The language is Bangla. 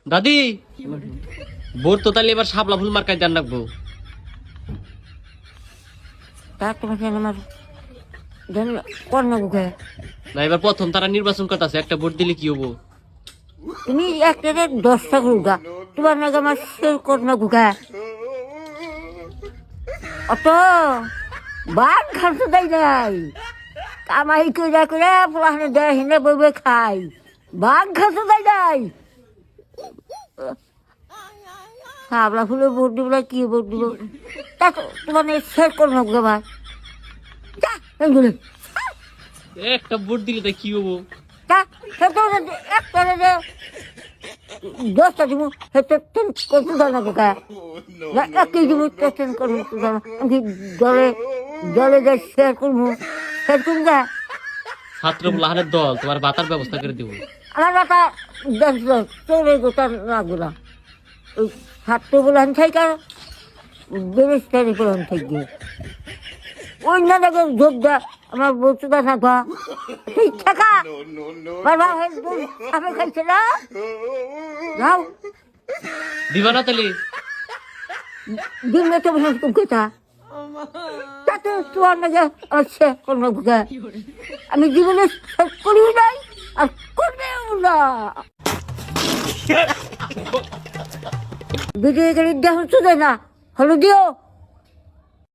দাদি বোর তো তাহলে এবার শাপলা ফুল মার্কায় দেন রাখবো। না এবার প্রথম তারা নির্বাচন করতেছে, একটা ভোট দিলে কি হবো? তুমি একটা 10টা ঘুগা তোমার নাকি আমার শের করনা ঘুগা অত বাদ খাচ্ছে তাই নাই কামাই করে করে পুরানো দেয় হিনে বইবে খাই বাঘ খাচ্ছে তাই নাই শাপলা ফুলে ভোট দিব কি ভোট দিব তা তোমার শের করনা ঘুগা ভাই একটা ভোট দিলে তাই কি হবো? দশটা দিব করতে দাও না কোকা একই দিব আমি জলে জলে যাই শেয়ার করবো শেয়ার করবো যা ছাত্র লাহানের দল তোমার বাতার ব্যবস্থা করে দিব। আমার বাতা চলে গোটা লাগবো না ওই ছাত্র বলান থাকা বেরেস্তারি বলান থাকবে ওই না দেখে যোগ দা আমার বস্তুটা থাকা ঠিক থাকা বাবা আপে খাইছে না যাও দিবা না তাহলে? দিন তো বসে তুমি কথা তাতে তোমার নাকি আছে কোনো কথা আমি জীবনে করি নাই আর করবেও না ভিডিও দেখো তো না হলো দিও